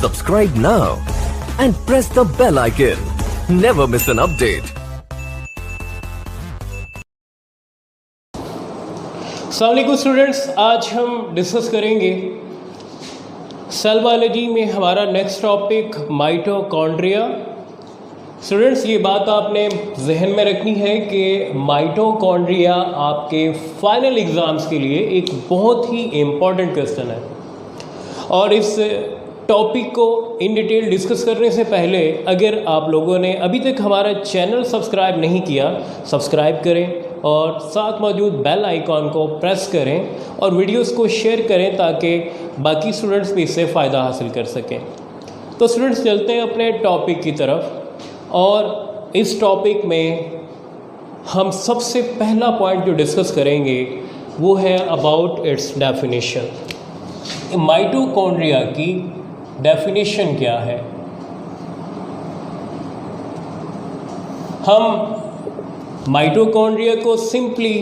Subscribe now and press the bell icon. Never miss an update. अस्सलाम वालेकुम students, आज हम डिस्कस करेंगे सेल बायोलॉजी में हमारा नेक्स्ट टॉपिक माइटोकॉन्ड्रिया। स्टूडेंट्स, ये बात आपने जहन में रखनी है कि माइटोकॉन्ड्रिया आपके फाइनल एग्ज़ाम्स के लिए एक बहुत ही इम्पॉर्टेंट क्वेश्चन है। और इस टॉपिक को इन डिटेल डिस्कस करने से पहले अगर आप लोगों ने अभी तक हमारा चैनल सब्सक्राइब नहीं किया, सब्सक्राइब करें और साथ मौजूद बेल आइकॉन को प्रेस करें और वीडियोस को शेयर करें ताकि बाकी स्टूडेंट्स भी इससे फ़ायदा हासिल कर सकें। तो स्टूडेंट्स, चलते हैं अपने टॉपिक की तरफ। और इस टॉपिक में हम सबसे पहला पॉइंट जो डिस्कस करेंगे वो है अबाउट इट्स डेफिनेशन। माइटोकॉन्ड्रिया की डेफिनेशन क्या है? हम माइटोकॉन्ड्रिया को सिंपली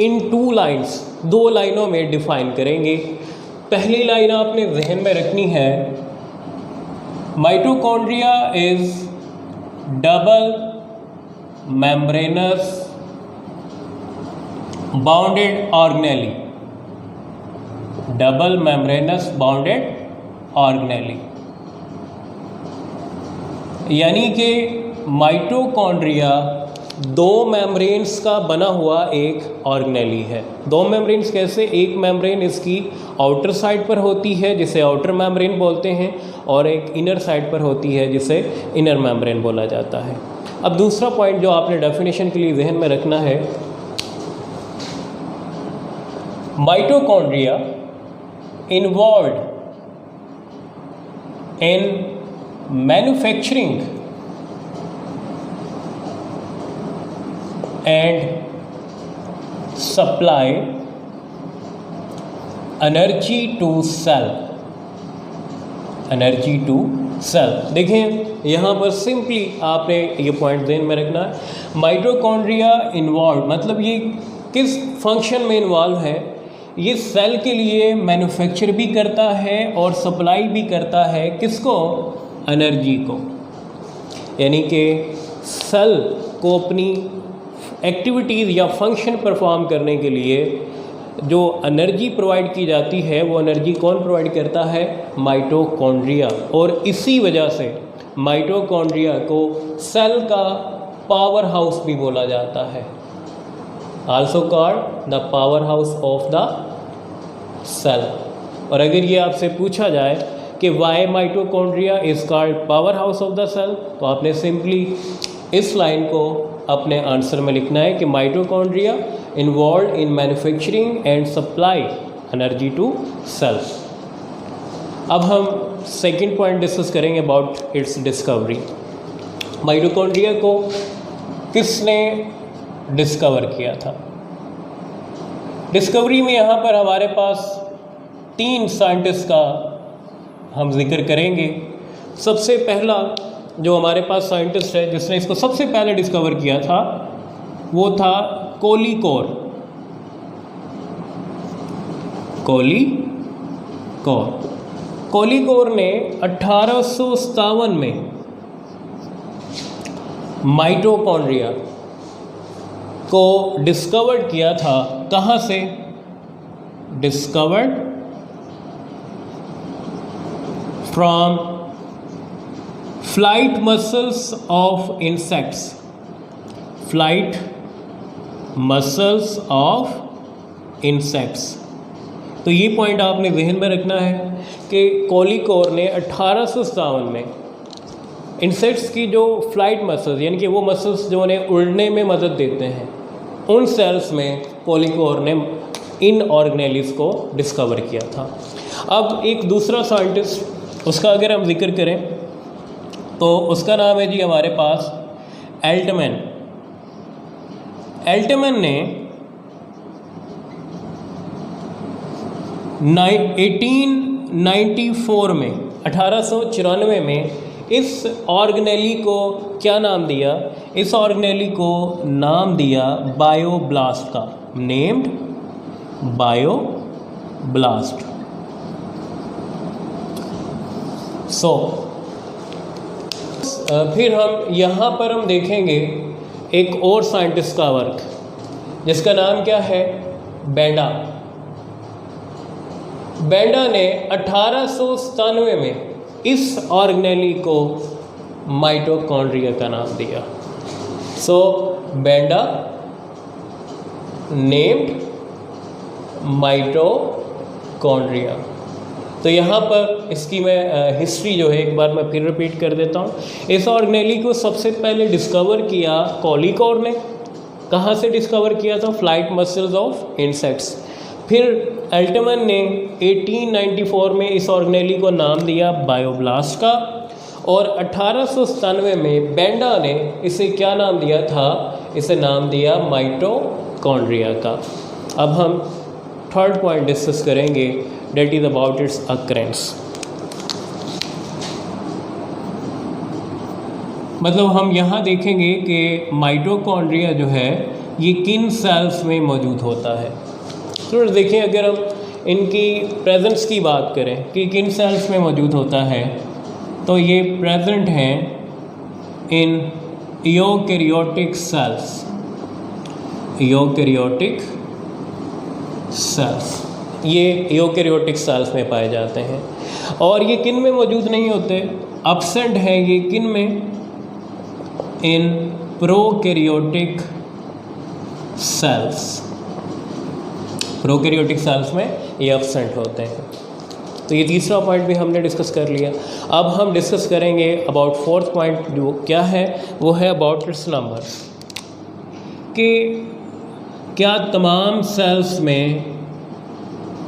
इन टू लाइंस, दो लाइनों में डिफाइन करेंगे। पहली लाइन आपने जहन में रखनी है, mitochondria is double membranous bounded organelle. Double membranous bounded organelle यानी कि माइटोकॉन्ड्रिया दो मेम्ब्रेन्स का बना हुआ एक ऑर्गेनेली है। दो मेम्ब्रेन्स कैसे? एक मेम्ब्रेन इसकी आउटर साइड पर होती है जिसे आउटर मेम्ब्रेन बोलते हैं, और एक इनर साइड पर होती है जिसे इनर मेम्ब्रेन बोला जाता है। अब दूसरा पॉइंट जो आपने डेफिनेशन के लिए जहन में रखना है, mitochondria involved in manufacturing and supply energy to cell। Energy to cell. देखें यहाँ पर सिंपली आपने ये पॉइंट ध्यान में रखना है, माइटोकॉन्ड्रिया इन्वॉल्व मतलब ये किस फंक्शन में इन्वॉल्व है? ये सेल के लिए मैन्युफैक्चर भी करता है और सप्लाई भी करता है किसको? एनर्जी को। यानी कि सेल को अपनी एक्टिविटीज़ या फंक्शन परफॉर्म करने के लिए जो एनर्जी प्रोवाइड की जाती है वो एनर्जी कौन प्रोवाइड करता है? माइटोकॉन्ड्रिया। और इसी वजह से माइटोकॉन्ड्रिया को सेल का पावर हाउस भी बोला जाता है, also called the power house of the cell। और अगर ये आपसे पूछा जाए कि why mitochondria is called power house of the cell, तो आपने सिंपली इस लाइन को अपने आंसर में लिखना है कि mitochondria involve in manufacturing and supply energy to cells. अब हम सेकंड पॉइंट डिस्कस करेंगे अबाउट इट्स डिस्कवरी। माइटोकॉन्ड्रिया को किसने डिस्कवर किया था? डिस्कवरी में यहाँ पर हमारे पास तीन साइंटिस्ट का हम जिक्र करेंगे। सबसे पहला जो हमारे पास साइंटिस्ट है जिसने इसको सबसे पहले डिस्कवर किया था वो था कोलिकोर। कोलिकोर ने 1857 में माइटोकॉन्ड्रिया को डिस्कवर्ड किया था। कहाँ से? Discovered from flight muscles of insects. Flight muscles of insects. तो ये पॉइंट आपने जहन में रखना है कि कोलिकोर ने 1857 में इंसेक्ट्स की जो फ्लाइट मसल्स यानी कि वो मसल्स जो उन्हें उड़ने में मदद देते हैं, उन सेल्स में कोलिकोर ने इन ऑर्गेनेलिस को डिस्कवर किया था। अब एक दूसरा साइंटिस्ट, उसका अगर हम जिक्र करें तो उसका नाम है जी हमारे पास एल्टमैन। एल्टमैन ने 1894 में इस ऑर्गेनेली को क्या नाम दिया? इस ऑर्गेनेली को नाम दिया बायोब्लास्ट का, नेम्ड बायोब्लास्ट। फिर हम यहाँ पर हम देखेंगे एक और साइंटिस्ट का वर्क जिसका नाम क्या है, बेंडा। बेंडा ने 1897 में इस ऑर्गेनेली को माइटोकॉन्ड्रिया का नाम दिया। सो बेंडा नेम्ड माइटोकॉन्ड्रिया। तो यहाँ पर इसकी मैं हिस्ट्री जो है एक बार मैं फिर रिपीट कर देता हूँ। इस ऑर्गेनेली को सबसे पहले डिस्कवर किया कॉलीकॉर ने। कहाँ से डिस्कवर किया था? Flight muscles of insects. फिर एल्टमन ने 1894 में इस ऑर्गेनेली को नाम दिया बायोब्लास्ट का, और 1897 में बेंडा ने इसे क्या नाम दिया था? इसे नाम दिया माइटोकॉन्ड्रिया का। अब हम थर्ड पॉइंट डिस्कस करेंगे, that is about its occurrence. मतलब हम यहाँ देखेंगे कि माइटोकॉन्ड्रिया जो है ये किन सेल्स में मौजूद होता है। तो देखें, अगर हम इनकी प्रेजेंस की बात करें कि किन सेल्स में मौजूद होता है, तो ये प्रेजेंट हैं in eukaryotic cells. Eukaryotic cells ये यूकैरियोटिक सेल्स में पाए जाते हैं। और ये किन में मौजूद नहीं होते? एब्सेंट है ये किन में? इन प्रोकैरियोटिक सेल्स। प्रोकैरियोटिक सेल्स में ये एब्सेंट होते हैं। तो ये तीसरा पॉइंट भी हमने डिस्कस कर लिया। अब हम डिस्कस करेंगे अबाउट फोर्थ पॉइंट, जो क्या है वो है अबाउट इट्स नंबर्स, कि क्या तमाम सेल्स में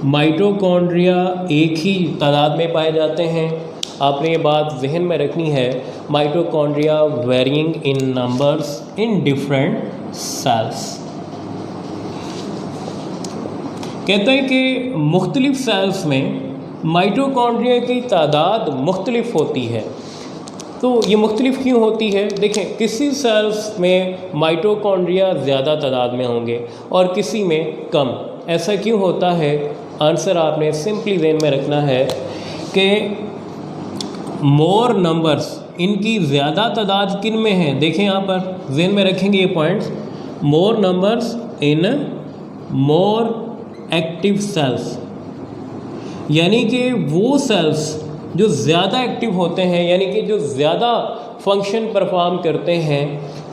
माइटोकॉन्ड्रिया एक ही तादाद में पाए जाते हैं? आपने ये बात जहन में रखनी है, mitochondria varying in numbers in different cells. कहते हैं कि मुख्तलिफ सेल्स में माइटोकॉन्ड्रिया की तादाद मुख्तलिफ होती है। तो ये मुख्तलिफ क्यों होती है? देखें, किसी सेल्स में माइटोकॉन्ड्रिया ज़्यादा तादाद में होंगे और किसी में कम। ऐसा क्यों होता है? आंसर आपने सिंपली ज़हन में रखना है कि मोर नंबर्स, इनकी ज़्यादा तादाद किन में है? देखें यहाँ पर ज़हन में रखेंगे ये points. More numbers in more active cells, यानी कि वो सेल्स जो ज़्यादा एक्टिव होते हैं, यानी कि जो ज़्यादा फंक्शन परफॉर्म करते हैं,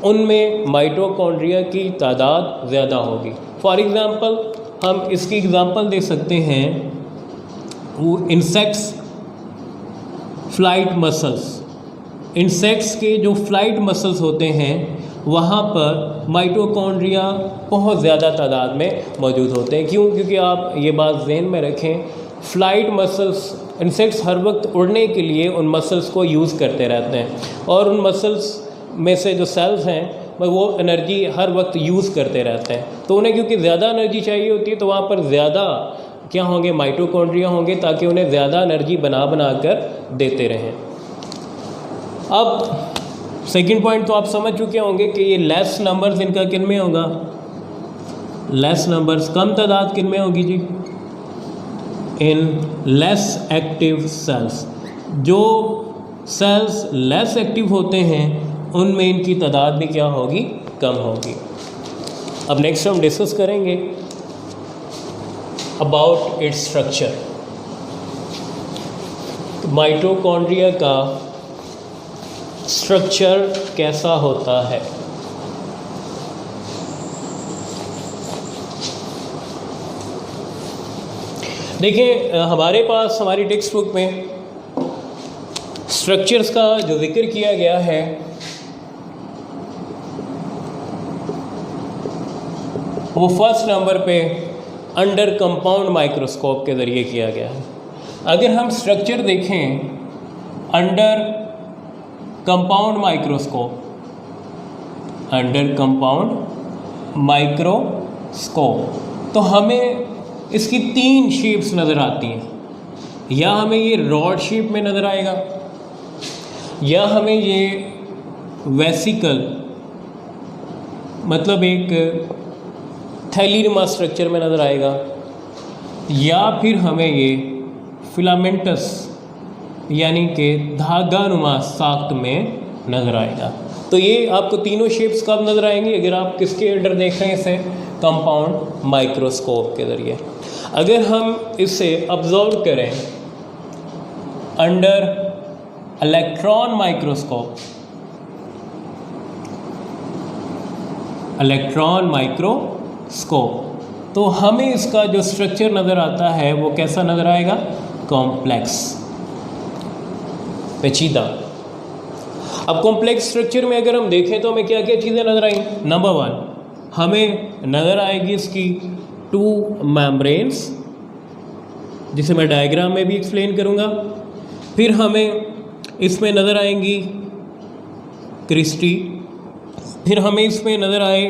उनमें माइटोकॉन्ड्रिया की तादाद ज़्यादा होगी। फॉर एग्ज़ाम्पल हम इसकी एग्ज़ाम्पल दे सकते हैं, वो इंसेक्ट्स फ्लाइट मसल्स। इंसेक्ट्स के जो फ्लाइट मसल्स होते हैं वहाँ पर माइटोकॉन्ड्रिया बहुत ज़्यादा तादाद में मौजूद होते हैं। क्यों? क्योंकि आप ये बात ज़हन में रखें, फ्लाइट मसल्स, इंसेक्ट्स हर वक्त उड़ने के लिए उन मसल्स को यूज़ करते रहते हैं, और उन मसल्स में से जो सेल्स हैं वो एनर्जी हर वक्त यूज़ करते रहते हैं। तो उन्हें क्योंकि ज़्यादा एनर्जी चाहिए होती है, तो वहाँ पर ज़्यादा क्या होंगे? माइटोकॉन्ड्रिया होंगे, ताकि उन्हें ज़्यादा एनर्जी बना कर देते रहें। अब सेकंड पॉइंट तो आप समझ चुके होंगे कि ये लेस नंबर्स इनका किन में होगा? लेस नंबर्स, कम तादाद किन में होगी जी? In less active cells. जो सेल्स लेस एक्टिव होते हैं उनमें इनकी तादाद भी क्या होगी? कम होगी। अब नेक्स्ट हम डिस्कस करेंगे अबाउट इट्स स्ट्रक्चर। माइटोकॉन्ड्रिया का स्ट्रक्चर कैसा होता है? देखिए, हमारे पास हमारी टेक्स्ट बुक में स्ट्रक्चर्स का जो जिक्र किया गया है वो फर्स्ट नंबर पे अंडर कंपाउंड माइक्रोस्कोप के ज़रिए किया गया है। अगर हम स्ट्रक्चर देखें under compound microscope, under compound microscope, तो हमें इसकी तीन शेप्स नज़र आती हैं। या हमें ये रॉड शेप में नज़र आएगा, या हमें ये वेसिकल मतलब एक थैलीनुमा स्ट्रक्चर में नज़र आएगा, या फिर हमें ये फिलामेंटस यानी कि धागानुमा साख्त में नज़र आएगा। तो ये आपको तीनों शेप्स कब नज़र आएंगी? अगर आप किसके अंडर देख रहे हैं इसे? कंपाउंड माइक्रोस्कोप के ज़रिए। अगर हम इसे ऑब्जर्व करें under electron microscope, electron microscope, तो हमें इसका जो स्ट्रक्चर नज़र आता है वो कैसा नज़र आएगा? कॉम्प्लेक्स, पेचीदा। अब कॉम्प्लेक्स स्ट्रक्चर में अगर हम देखें तो हमें क्या क्या चीज़ें नज़र आई? नंबर 1 हमें नज़र आएगी इसकी 2 मेम्ब्रेन्स, जिसे मैं डायग्राम में भी एक्सप्लेन करूँगा। फिर हमें इसमें नज़र आएंगी क्रिस्टी, फिर हमें इसमें नज़र आए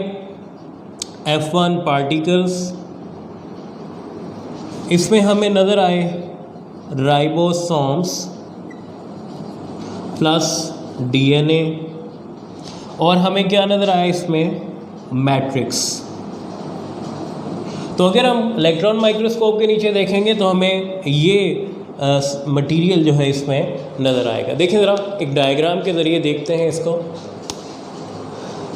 F1 पार्टिकल्स, इसमें हमें नज़र आए राइबोसोम्स प्लस DNA, और हमें क्या नज़र आया इसमें? मैट्रिक्स। तो अगर हम इलेक्ट्रॉन माइक्रोस्कोप के नीचे देखेंगे तो हमें ये मटेरियल जो है इसमें नज़र आएगा। देखिए ज़रा एक डायग्राम के ज़रिए देखते हैं इसको।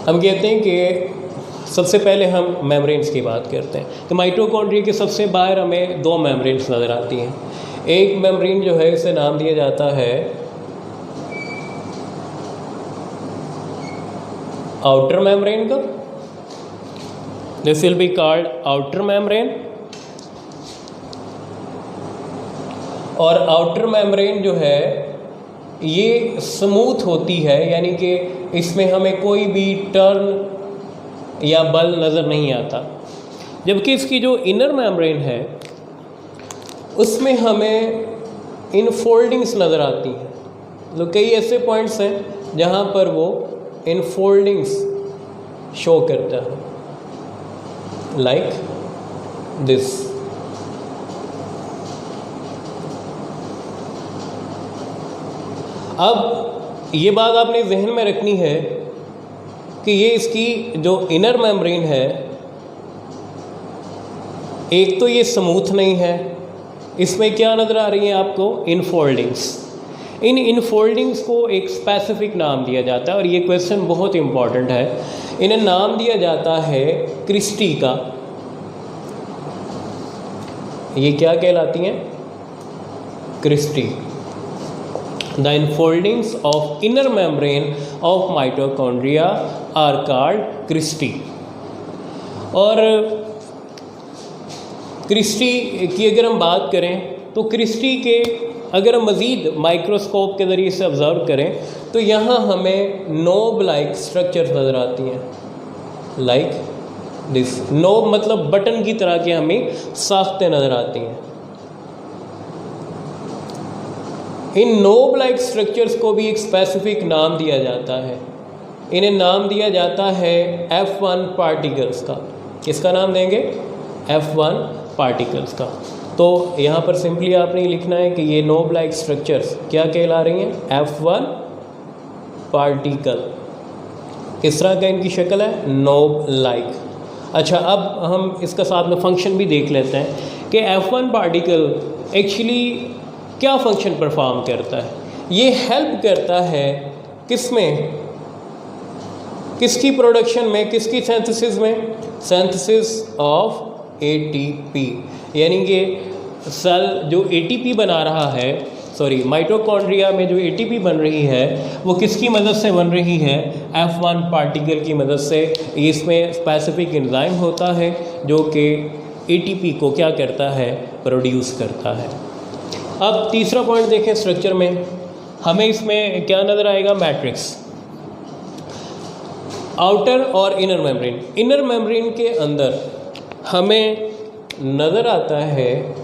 हम कहते हैं कि सबसे पहले हम मेम्ब्रेन्स की बात करते हैं। तो माइटोकॉन्ड्रिया के सबसे बाहर हमें 2 मेम्ब्रेन्स नज़र आती हैं। एक मेम्ब्रेन जो है इसे नाम दिया जाता है आउटर मेम्ब्रेन का, this will be called outer membrane. और आउटर मेम्ब्रेन जो है ये स्मूथ होती है, यानी कि इसमें हमें कोई भी टर्न या बल नज़र नहीं आता। जबकि इसकी जो इनर मेम्ब्रेन है उसमें हमें इनफोल्डिंग्स नज़र आती हैं। तो कई ऐसे पॉइंट्स हैं जहाँ पर वो इनफोल्डिंग्स शो करता है, लाइक दिस। अब ये बात आपने जहन में रखनी है कि ये इसकी जो इनर मेम्ब्रेन है, एक तो ये स्मूथ नहीं है, इसमें क्या नज़र आ रही है आपको? इनफोल्डिंग्स। इन इनफोल्डिंग्स को एक स्पेसिफिक नाम दिया जाता है, और ये क्वेश्चन बहुत इंपॉर्टेंट है। इन्हें नाम दिया जाता है क्रिस्टी का। ये क्या कहलाती हैं? Christie. The enfoldings of inner membrane of mitochondria are called cristae। और क्रिस्टी की अगर हम बात करें तो क्रिस्टी के अगर हम मज़ीद माइक्रोस्कोप के ज़रिए से ऑब्ज़र्व करें तो यहाँ हमें नोब लाइक स्ट्रक्चर्स नज़र आती हैं, लाइक दिस। नोब मतलब बटन की तरह की हमें साख्तें नज़र आती हैं। इन नोब लाइक स्ट्रक्चर्स को भी एक स्पेसिफिक नाम दिया जाता है। इन्हें नाम दिया जाता है F1 पार्टिकल्स का। किसका नाम देंगे? F1 पार्टिकल्स का। तो यहाँ पर सिंपली आपने लिखना है कि ये नोब लाइक स्ट्रक्चर्स क्या कहला रही हैं? F1 particle. किस तरह का इनकी शक्ल है? Knob like. अच्छा, अब हम इसका साथ में फंक्शन भी देख लेते हैं कि F1 पार्टिकल एक्चुअली क्या फंक्शन परफॉर्म करता है। ये हेल्प करता है किसमें? किसकी प्रोडक्शन में, किसकी सिंथेसिस में? Synthesis of ATP। यानी कि सेल जो ATP बना रहा है, माइटोकॉन्ड्रिया में जो ATP बन रही है वो किसकी मदद से बन रही है? F1 पार्टिकल की मदद से। इसमें स्पेसिफिक एंजाइम होता है जो कि ATP को क्या करता है? प्रोड्यूस करता है। अब तीसरा पॉइंट देखें स्ट्रक्चर में, हमें इसमें क्या नज़र आएगा? मैट्रिक्स। आउटर और इनर मेम्ब्रेन। इनर मेम्ब्रेन के अंदर हमें नज़र आता है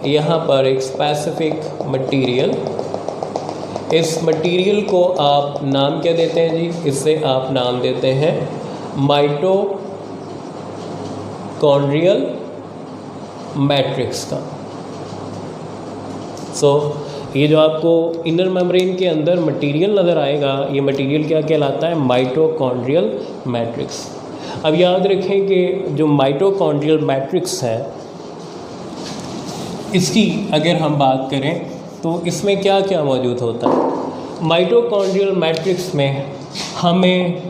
यहाँ पर एक स्पेसिफिक मटेरियल। इस मटेरियल को आप नाम क्या देते हैं जी? इसे आप नाम देते हैं माइटोकॉन्ड्रियल मैट्रिक्स का। ये जो आपको इनर मेम्ब्रेन के अंदर मटेरियल नज़र आएगा, ये मटेरियल क्या कहलाता है? Mitochondrial matrix. अब याद रखें कि जो माइटोकॉन्ड्रियल मैट्रिक्स है इसकी अगर हम बात करें तो इसमें क्या क्या मौजूद होता है। माइटोकॉन्ड्रियल मैट्रिक्स में हमें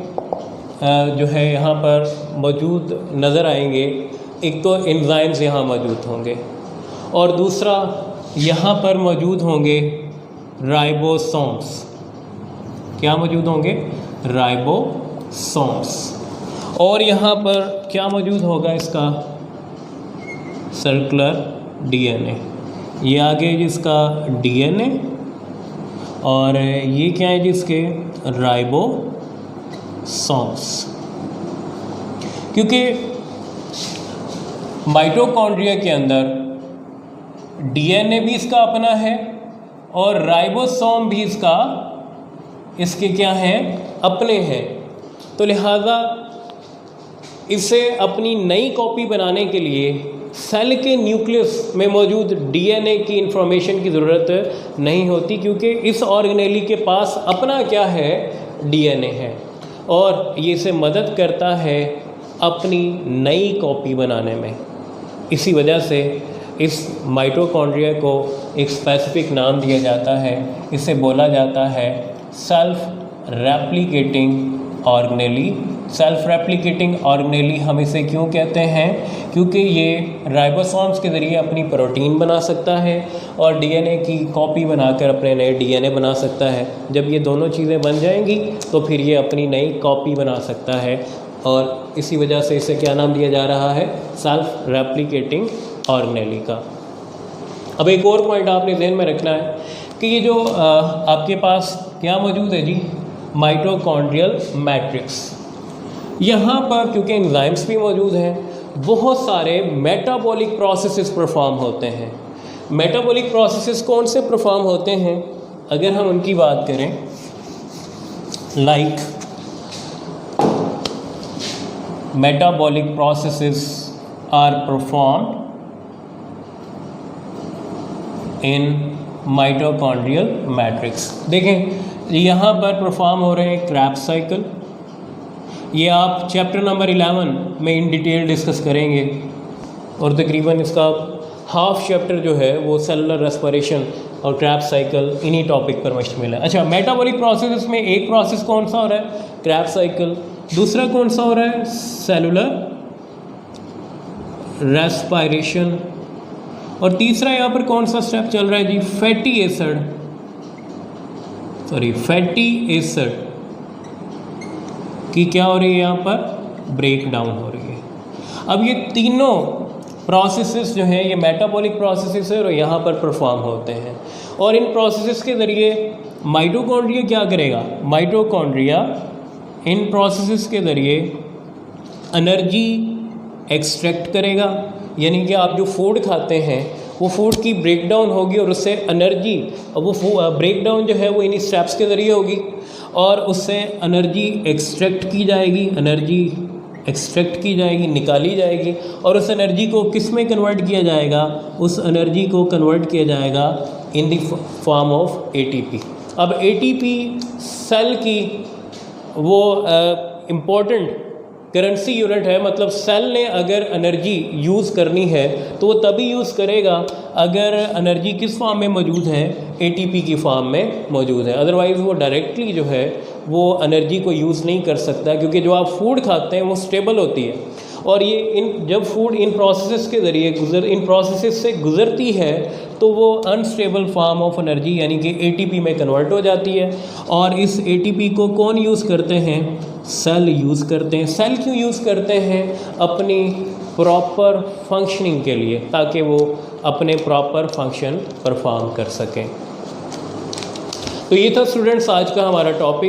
जो है यहाँ पर मौजूद नज़र आएंगे, एक तो एंजाइम्स यहाँ मौजूद होंगे और दूसरा यहाँ पर मौजूद होंगे राइबोसोम्स। क्या मौजूद होंगे? राइबोसोम्स। और यहाँ पर क्या मौजूद होगा इसका? Circular DNA. ये आगे जिसका डीएनए और ये क्या है जिसके? राइबोसोम्स। क्योंकि माइटोकॉन्ड्रिया के अंदर डीएनए भी इसका अपना है और राइबोसोम भी इसके क्या हैं? अपने हैं। तो लिहाजा इसे अपनी नई कॉपी बनाने के लिए सेल के न्यूक्लियस में मौजूद डीएनए की इंफॉर्मेशन की ज़रूरत नहीं होती, क्योंकि इस ऑर्गेनेली के पास अपना क्या है? डीएनए है और ये इसे मदद करता है अपनी नई कॉपी बनाने में। इसी वजह से इस माइटोकॉन्ड्रिया को एक स्पेसिफिक नाम दिया जाता है, इसे बोला जाता है self replicating organelle. Self replicating organelle हम इसे क्यों कहते हैं? क्योंकि ये राइबोसोम्स के ज़रिए अपनी प्रोटीन बना सकता है और डीएनए की कॉपी बनाकर अपने नए डीएनए बना सकता है। जब ये दोनों चीज़ें बन जाएंगी तो फिर ये अपनी नई कॉपी बना सकता है और इसी वजह से इसे क्या नाम दिया जा रहा है? सेल्फ रेप्लिकेटिंग ऑर्गेनेली का। अब एक और पॉइंट आपने ध्यान में रखना है कि ये जो आपके पास क्या मौजूद है जी? Mitochondrial matrix. यहाँ पर क्योंकि एंजाइम्स भी मौजूद हैं, बहुत सारे मेटाबॉलिक प्रोसेसेस परफॉर्म होते हैं। मेटाबॉलिक प्रोसेसेस कौन से परफॉर्म होते हैं? अगर हम उनकी बात करें, like metabolic processes are performed in mitochondrial matrix. देखें यहाँ पर परफॉर्म हो रहे हैं क्रेब्स साइकिल। ये आप चैप्टर नंबर 11 में इन डिटेल डिस्कस करेंगे और तकरीबन इसका हाफ चैप्टर जो है वो सेलुलर रेस्पिरेशन और क्रेब्स साइकिल इन्हीं टॉपिक पर मुश्तमिल है। अच्छा, मेटाबॉलिक प्रोसेस में एक प्रोसेस कौन सा हो रहा है? Krebs cycle. दूसरा कौन सा हो रहा है? Cellular respiration. और तीसरा यहाँ पर कौन सा स्टेप चल रहा है जी? फैटी एसिड की क्या हो रही है? यहाँ पर ब्रेक डाउन हो रही है। अब ये तीनों प्रोसेसेस जो हैं ये मेटाबॉलिक प्रोसेसेस है और यहाँ पर परफॉर्म होते हैं और इन प्रोसेसेस के ज़रिए माइटोकॉन्ड्रिया क्या करेगा? माइटोकॉन्ड्रिया इन प्रोसेसेस के ज़रिए एनर्जी एक्सट्रैक्ट करेगा, यानी कि आप जो फूड खाते हैं वो फूड की ब्रेक डाउन होगी और उससे एनर्जी, वो ब्रेक डाउन जो है वो इन्हीं स्टेप्स के ज़रिए होगी और उससे एनर्जी एक्सट्रैक्ट की जाएगी, निकाली जाएगी और उस एनर्जी को किस में कन्वर्ट किया जाएगा? उस एनर्जी को कन्वर्ट किया जाएगा in the form of ATP. अब एटीपी सेल की वो इम्पोर्टेंट करेंसी यूनिट है, मतलब सेल ने अगर एनर्जी यूज़ करनी है तो वो तभी यूज़ करेगा अगर एनर्जी किस फॉर्म में मौजूद है? एटीपी की फॉर्म में मौजूद है। अदरवाइज़ वो डायरेक्टली जो है वो एनर्जी को यूज़ नहीं कर सकता, क्योंकि जो आप फूड खाते हैं वो स्टेबल होती है और ये जब फूड इन प्रोसेसेस के ज़रिए इन प्रोसेसेस से गुज़रती है तो वो अनस्टेबल फॉर्म ऑफ एनर्जी यानी कि एटीपी में कन्वर्ट हो जाती है और इस एटीपी को कौन यूज़ करते हैं? सेल यूज़ करते हैं। सेल क्यों यूज़ करते हैं? अपनी प्रॉपर फंक्शनिंग के लिए, ताकि वो अपने प्रॉपर फंक्शन परफॉर्म कर सकें। तो ये था स्टूडेंट्स आज का हमारा टॉपिक।